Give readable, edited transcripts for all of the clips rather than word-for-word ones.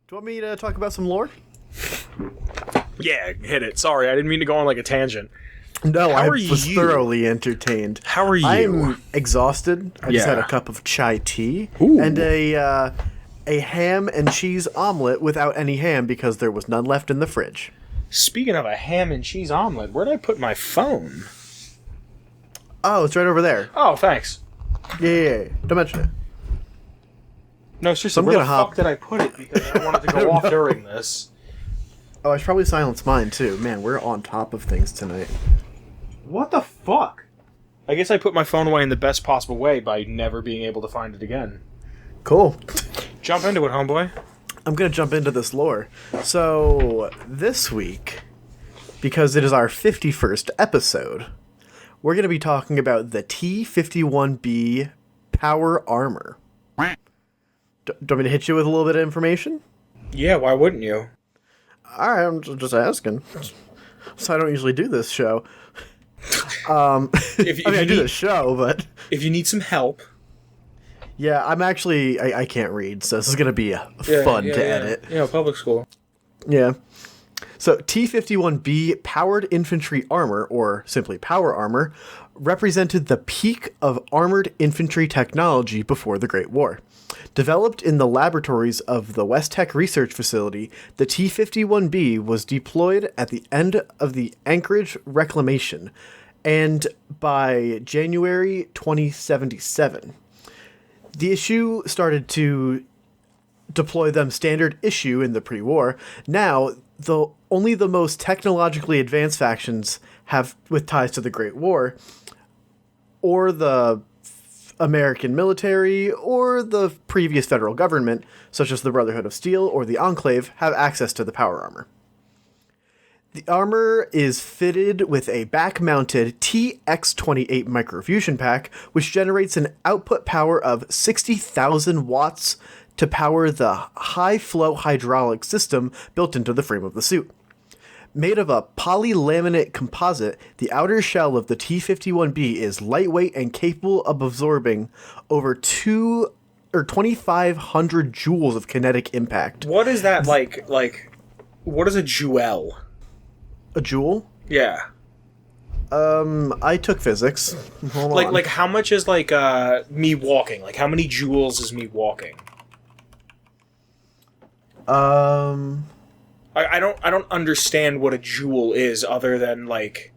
Do you want me to talk about some lore? Yeah, hit it. Sorry, I didn't mean to go on like a tangent. No, How I are was you? thoroughly entertained. How are you? I'm exhausted. I just had a Yeah. cup of chai tea Ooh. and a ham and cheese omelet without any ham because there was none left in the fridge. Speaking of a ham and cheese omelet, where'd I put my phone? Oh, it's right over there. Oh, thanks. Yeah. Don't mention it. No, seriously, I'm where the gonna hop- fuck did I put it? Because I wanted to go off during this. Oh, I should probably silence mine too. Man, we're on top of things tonight. What the fuck? I guess I put my phone away in the best possible way by never being able to find it again. Cool. Jump into it, homeboy. I'm going to jump into this lore. So, this week, because it is our 51st episode, we're going to be talking about the T-51b Powerarmor. Do you want me to hit you with a little bit of information? Yeah, why wouldn't you? Alright, I'm just asking. So I don't usually do this show. If I do this show, but... If you need some help... Yeah, I'm actually... I can't read, so this is going to be fun to edit. Yeah, public school. Yeah. So, T-51b Powered Infantry Armor, or simply Power Armor, represented the peak of armored infantry technology before the Great War. Developed in the laboratories of the West Tech Research Facility, the T-51b was deployed at the end of the Anchorage Reclamation, and by January 2077. The issue started to deploy them standard issue in the pre-war. Now, only the most technologically advanced factions have with ties to the Great War, or the American military, or the previous federal government, such as the Brotherhood of Steel or the Enclave, have access to the power armor. The armor is fitted with a back-mounted TX28 microfusion pack, which generates an output power of 60,000 watts to power the high-flow hydraulic system built into the frame of the suit. Made of a polylaminate composite, the outer shell of the T-51b is lightweight and capable of absorbing over 2,500 joules of kinetic impact. What is that like, what is a joule? A joule? Yeah. I took physics. Hold on. Like how much is me walking? Like how many joules is me walking? I don't understand what a joule is other than like,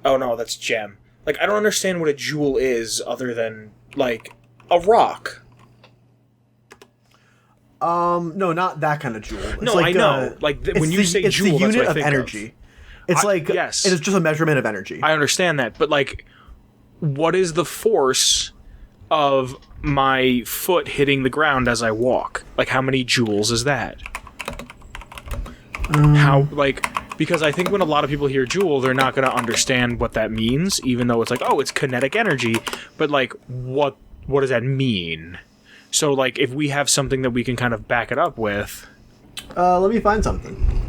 oh no, that's gem. Like I don't understand what a joule is other than like a rock. No, not that kind of joule. It's No, like, I know. When you say it's joule, the that's unit what I of think energy. of. It's like yes. it's just a measurement of energy. I understand that, but like, what is the force of my foot hitting the ground as I walk? Like, how many joules is that? Because I think when a lot of people hear joule, they're not going to understand what that means, even though it's like, oh, it's kinetic energy, but like, what does that mean? So, like, if we have something that we can kind of back it up with... Let me find something.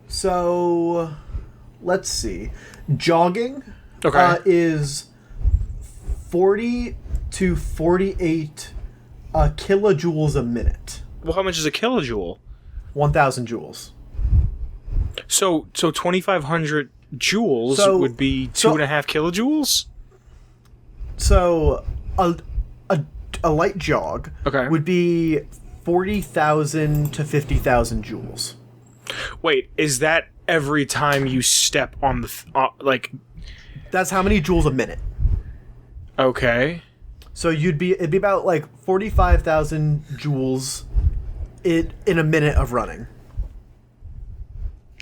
So, let's see. Jogging is 40 to 48 kilojoules a minute. Well, how much is a kilojoule? 1,000 joules. So 2,500 joules would be 2.5 kilojoules? So, a light jog would be 40,000 to 50,000 joules. Wait, is that every time you step on the... That's how many joules a minute. Okay. So it'd be about like 45,000 joules in a minute of running.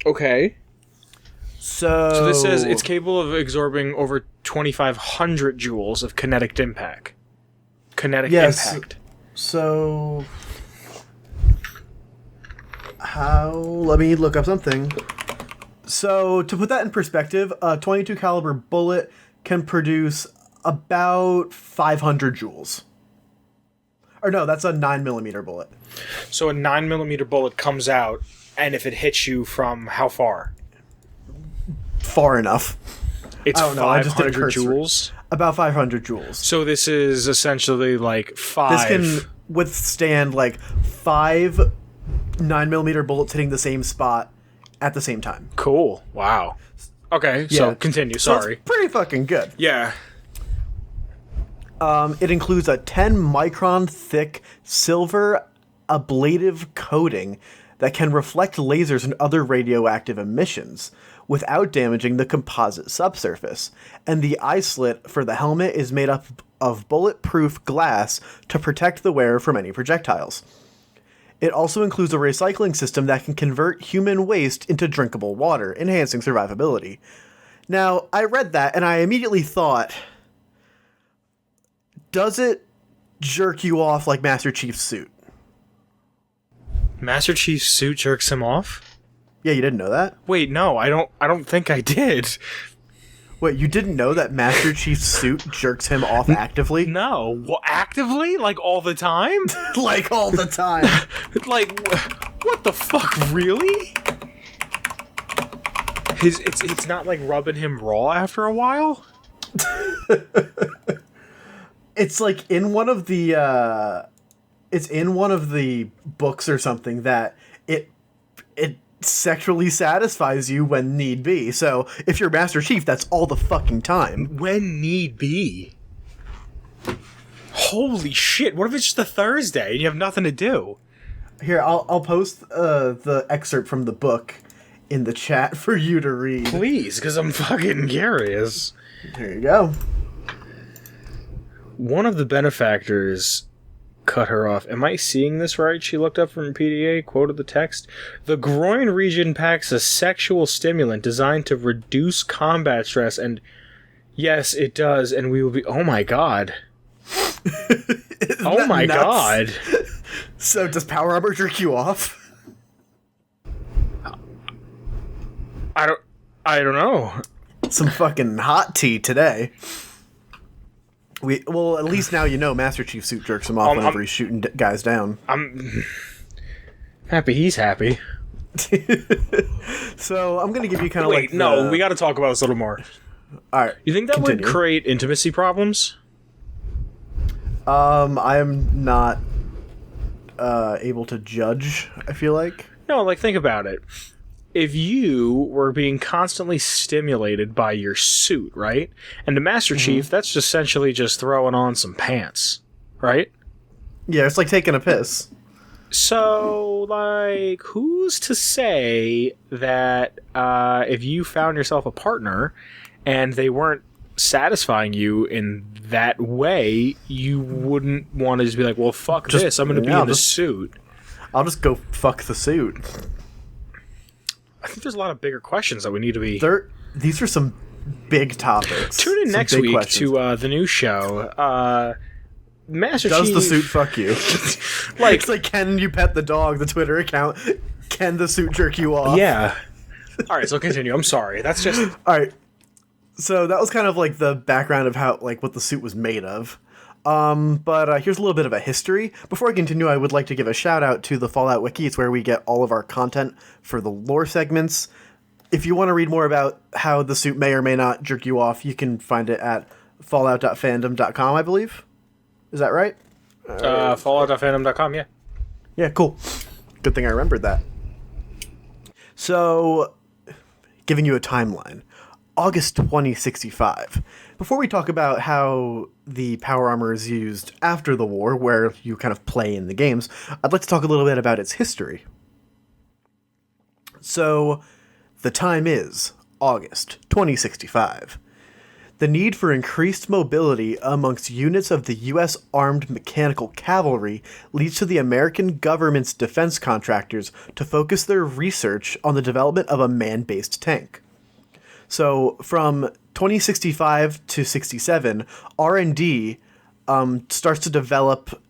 Okay. So this says it's capable of absorbing over 2,500 joules of kinetic impact. Impact. So let me look up something. So to put that in perspective, a .22 caliber bullet can produce about 500 joules. Or no, that's a 9mm bullet. So a 9mm bullet comes out, and if it hits you from how far? Far enough. It's I don't know. I just did a 500 cursory. joules. About 500 joules. So this is essentially like 5. This can withstand like 5 9mm bullets hitting the same spot at the same time. Cool. Wow. Okay, so continue. So Sorry. it's pretty fucking good. Yeah. It includes a 10 micron thick silver ablative coating that can reflect lasers and other radioactive emissions without damaging the composite subsurface. And the eye slit for the helmet is made up of bulletproof glass to protect the wearer from any projectiles. It also includes a recycling system that can convert human waste into drinkable water, enhancing survivability. Now, I read that and I immediately thought, does it jerk you off like Master Chief's suit? Master Chief's suit jerks him off? Yeah, you didn't know that? Wait, no, I don't think I did. Wait, you didn't know that Master Chief's suit jerks him off actively? No. Well, actively? Like all the time? Like all the time. Like, what the fuck, really? It's not like rubbing him raw after a while? It's like in one of the books or something that it sexually satisfies you when need be. So if you're Master Chief, that's all the fucking time. When need be. Holy shit, what if it's just a Thursday and you have nothing to do? Here, I'll post the excerpt from the book in the chat for you to read. Please, because I'm fucking curious. Here you go. One of the benefactors cut her off. Am I seeing this right? She looked up from PDA, quoted the text. The groin region packs a sexual stimulant designed to reduce combat stress, and yes, it does, and we will be... Oh my god. Oh my god. So does Power Armor jerk you off? I don't know. Some fucking hot tea today. Well, at least now you know Master Chief suit jerks him off whenever he's shooting guys down. I'm happy he's happy. So I'm gonna give you kind of Wait, no, we got to talk about this a little more. All right. You think that continue. would create intimacy problems? I am not able to judge, I feel like. No, like, think about it. If you were being constantly stimulated by your suit, right? And the Master Chief, that's essentially just throwing on some pants, right? Yeah, it's like taking a piss. So, like, who's to say that if you found yourself a partner and they weren't satisfying you in that way, you wouldn't want to just be like, well, fuck this, I'm going to be in the suit. I'll just go fuck the suit. I think there's a lot of bigger questions that we need to be... These are some big topics. Tune in next week questions. to the new show. Master Does Chief... the suit fuck you? Like, it's like, can you pet the dog, the Twitter account? Can the suit jerk you off? yeah. Alright, so continue. I'm sorry. That's just... Alright. So that was kind of like the background of how, like, what the suit was made of. But here's a little bit of a history. Before I continue, I would like to give a shout out to the Fallout Wiki. It's where we get all of our content for the lore segments. If you want to read more about how the suit may or may not jerk you off, you can find it at fallout.fandom.com, I believe. Is that right? Fallout.fandom.com, yeah. Yeah, cool. Good thing I remembered that. So, giving you a timeline. August 2065. Before we talk about how the power armor is used after the war, where you kind of play in the games, I'd like to talk a little bit about its history. So, the time is August 2065. The need for increased mobility amongst units of the U.S. Armed Mechanical Cavalry leads to the American government's defense contractors to focus their research on the development of a man-based tank. So from 2065 to 67, R&D starts to develop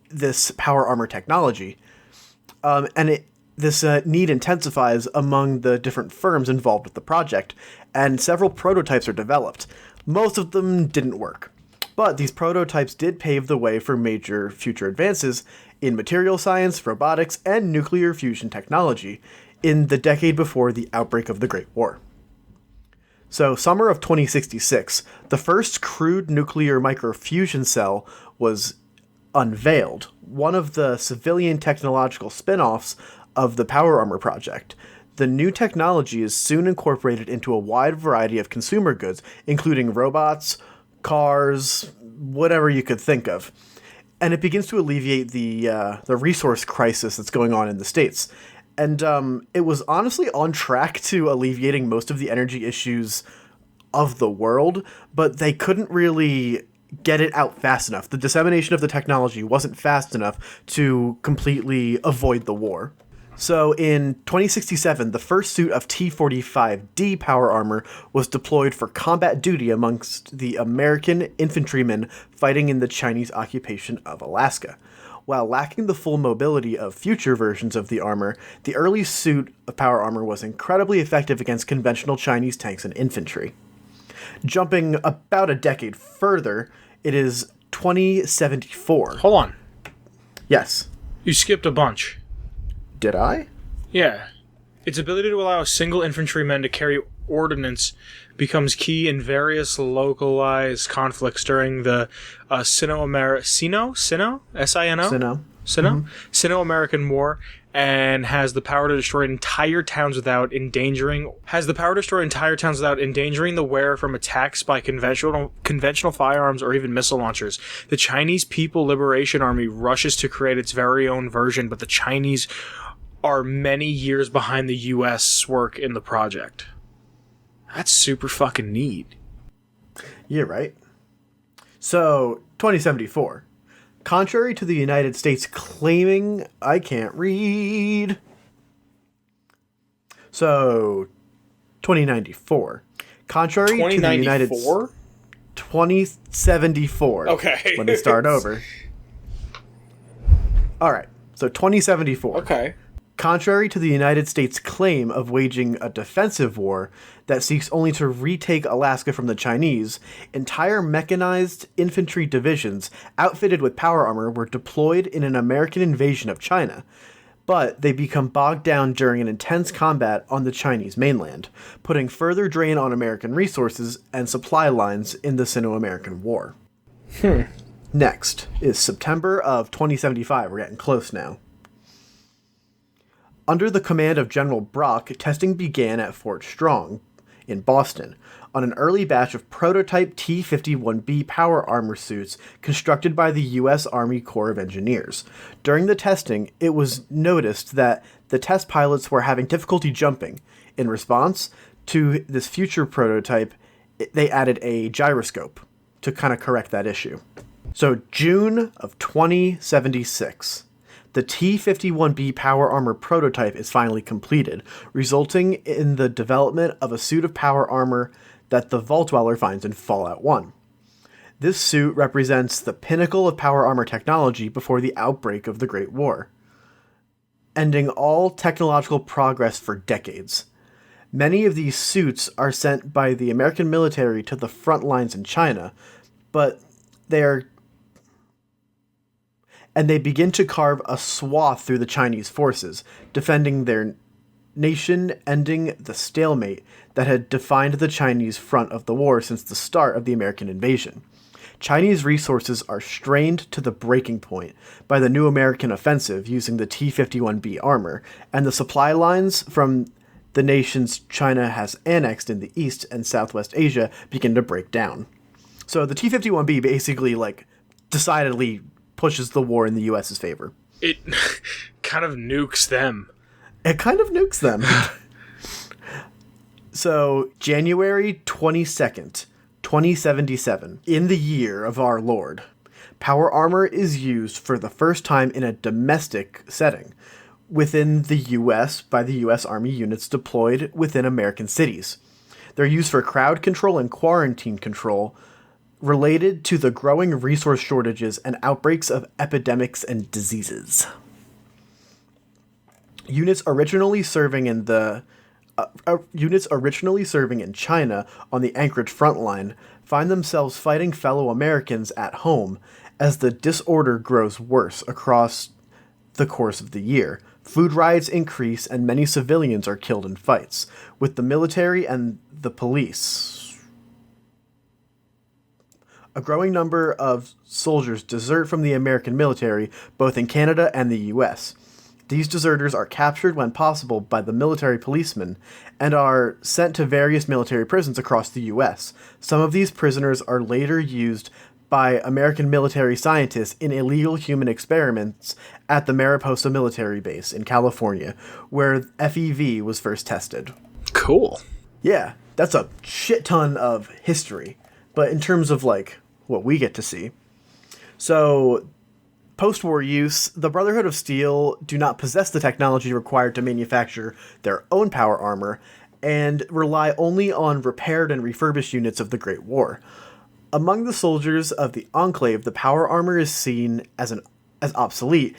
this power armor technology, and this need intensifies among the different firms involved with the project, and several prototypes are developed. Most of them didn't work, but these prototypes did pave the way for major future advances in material science, robotics, and nuclear fusion technology in the decade before the outbreak of the Great War. So, summer of 2066, the first crude nuclear microfusion cell was unveiled, one of the civilian technological spin-offs of the Powerarmor project. The new technology is soon incorporated into a wide variety of consumer goods, including robots, cars, whatever you could think of. And it begins to alleviate the resource crisis that's going on in the States. And it was honestly on track to alleviating most of the energy issues of the world, but they couldn't really get it out fast enough. The dissemination of the technology wasn't fast enough to completely avoid the war. So in 2067, the first suit of T-45d power armor was deployed for combat duty amongst the American infantrymen fighting in the Chinese occupation of Alaska. While lacking the full mobility of future versions of the armor, the early suit of power armor was incredibly effective against conventional Chinese tanks and infantry. Jumping about a decade further, it is 2074. Hold on. Yes. You skipped a bunch. Did I? Yeah. Its ability to allow a single infantryman to carry ordnance becomes key in various localized conflicts during the Sino-American War, and has the power to destroy entire towns without endangering the wearer from attacks by conventional firearms or even missile launchers. The Chinese People Liberation Army rushes to create its very own version, but the Chinese are many years behind the US work in the project. That's super fucking neat. Yeah, right. So, 2074. Contrary to the United States claiming... I can't read. So, 2094. Contrary to the United States... 2074. Okay. Let me start over. Alright, so 2074. Okay. Contrary to the United States' claim of waging a defensive war that seeks only to retake Alaska from the Chinese, entire mechanized infantry divisions outfitted with power armor were deployed in an American invasion of China, but they become bogged down during an intense combat on the Chinese mainland, putting further drain on American resources and supply lines in the Sino-American War. Next is September of 2075. We're getting close now. Under the command of General Brock, testing began at Fort Strong in Boston on an early batch of prototype T-51b power armor suits constructed by the U.S. Army Corps of Engineers. During the testing, it was noticed that the test pilots were having difficulty jumping. In response to this future prototype, they added a gyroscope to kind of correct that issue. So June of 2076. The T-51b power armor prototype is finally completed, resulting in the development of a suit of power armor that the Vault Dweller finds in Fallout 1. This suit represents the pinnacle of power armor technology before the outbreak of the Great War, ending all technological progress for decades. Many of these suits are sent by the American military to the front lines in China, but they begin to carve a swath through the Chinese forces, defending their nation, ending the stalemate that had defined the Chinese front of the war since the start of the American invasion. Chinese resources are strained to the breaking point by the new American offensive using the T-51b armor, and the supply lines from the nations China has annexed in the East and Southwest Asia begin to break down. So the T-51b basically, decidedly pushes the war in the U.S.'s favor. It kind of nukes them. It kind of nukes them. So, January 22nd, 2077, in the year of our Lord, power armor is used for the first time in a domestic setting within the U.S. by the U.S. Army units deployed within American cities. They're used for crowd control and quarantine control related to the growing resource shortages and outbreaks of epidemics and diseases. Units originally serving in China on the Anchorage front line find themselves fighting fellow Americans at home as the disorder grows worse across the course of the year. Food riots increase and many civilians are killed in fights, with the military and the police. A growing number of soldiers desert from the American military, both in Canada and the US. These deserters are captured when possible by the military policemen and are sent to various military prisons across the US. Some of these prisoners are later used by American military scientists in illegal human experiments at the Mariposa military base in California, where FEV was first tested. Cool. Yeah, that's a shit ton of history. But in terms of, like, what we get to see. So, post-war use, the Brotherhood of Steel do not possess the technology required to manufacture their own power armor, and rely only on repaired and refurbished units of the Great War. Among the soldiers of the Enclave, the power armor is seen as obsolete,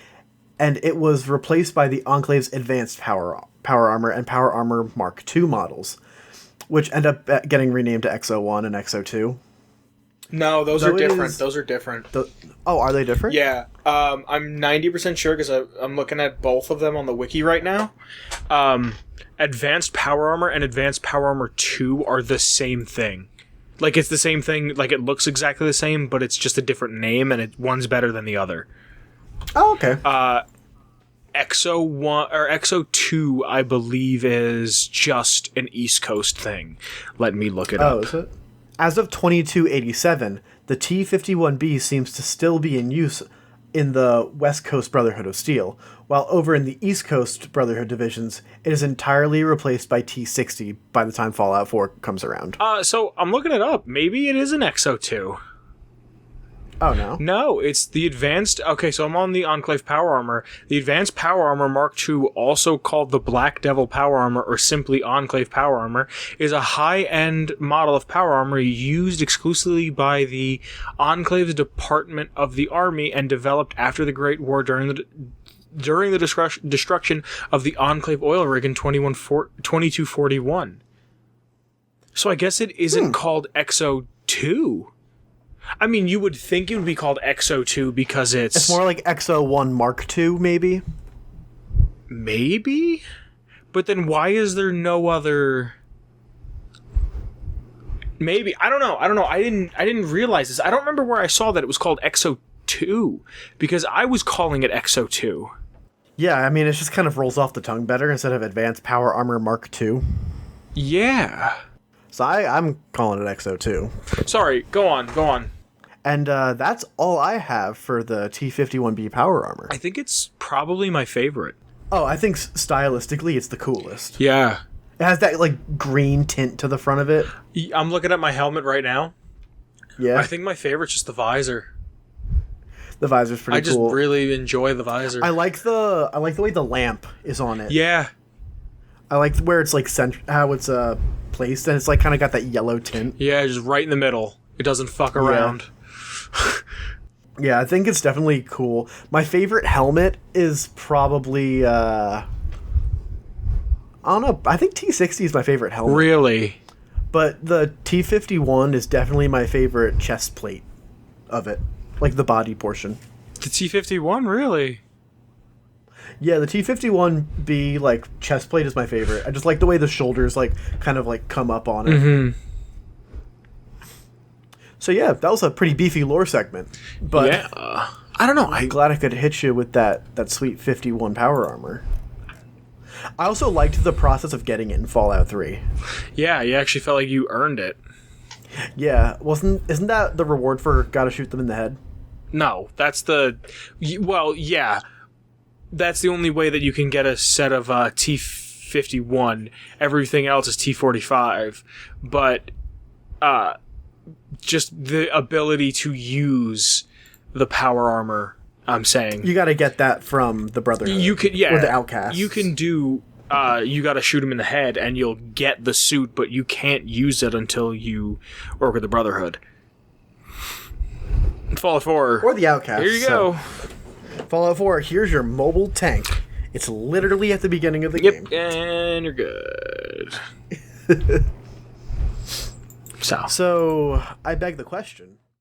and it was replaced by the Enclave's advanced power armor and Power Armor Mark II models, which end up getting renamed to XO1 and XO2. No, those are different. Those are different. Oh, are they different? Yeah. I'm 90% sure because I'm looking at both of them on the wiki right now. Advanced Power Armor and Advanced Power Armor 2 are the same thing. Like, it's the same thing, like, it looks exactly the same, but it's just a different name, and one's better than the other. Oh, okay. XO1, or XO2, I believe, is just an East Coast thing. Let me look it up. Oh, is it? As of 2287, the T-51b seems to still be in use in the West Coast Brotherhood of Steel, while over in the East Coast Brotherhood divisions, it is entirely replaced by T-60 by the time Fallout 4 comes around. So I'm looking it up. Maybe it is an XO2. Oh, no? No, it's the advanced... Okay, so I'm on the Enclave Power Armor. The Advanced Power Armor Mark II, also called the Black Devil Power Armor, or simply Enclave Power Armor, is a high-end model of power armor used exclusively by the Enclave's Department of the Army and developed after the Great War during the destruction of the Enclave oil rig in 2241. So I guess it isn't called XO2. I mean, you would think it would be called XO2 because it's more like XO1 Mark II, maybe? Maybe? But then why is there no other... Maybe. I don't know. I didn't realize this. I don't remember where I saw that it was called XO2 because I was calling it XO2. Yeah, I mean, it just kind of rolls off the tongue better instead of Advanced Power Armor Mark II. Yeah. So I'm calling it XO2. Sorry, go on. And that's all I have for the T-51b power armor. I think it's probably my favorite. Oh, I think stylistically it's the coolest. Yeah. It has that, like, green tint to the front of it. I'm looking at my helmet right now. Yeah. I think my favorite's just the visor. The visor's pretty cool. I just really enjoy the visor. I like the way the lamp is on it. Yeah. I like where it's, like, how it's placed, and it's, like, kind of got that yellow tint. Yeah, just right in the middle. It doesn't fuck around. Yeah, I think it's definitely cool. My favorite helmet is probably, I don't know, I think T-60 is my favorite helmet. Really? But the T-51 is definitely my favorite chest plate of it. Like, the body portion. The T-51, really? Yeah, the T-51b, like, chest plate is my favorite. I just like the way the shoulders, like, kind of, like, come up on it. Mm-hmm. So yeah, that was a pretty beefy lore segment. But yeah, I don't know. I'm glad I could hit you with that sweet 51 power armor. I also liked the process of getting it in Fallout 3. Yeah, you actually felt like you earned it. Yeah, isn't that the reward for gotta shoot them in the head? No, that's yeah. That's the only way that you can get a set of T-51. Everything else is T-45. But just the ability to use the power armor, I'm saying. You gotta get that from the Brotherhood. You could, yeah. Or the Outcasts. You can do, you gotta shoot him in the head and you'll get the suit, but you can't use it until you work with the Brotherhood. Fallout 4. Or the Outcasts. Here you go. Fallout 4, here's your mobile tank. It's literally at the beginning of the game. Yep, and you're good. So, I beg the question.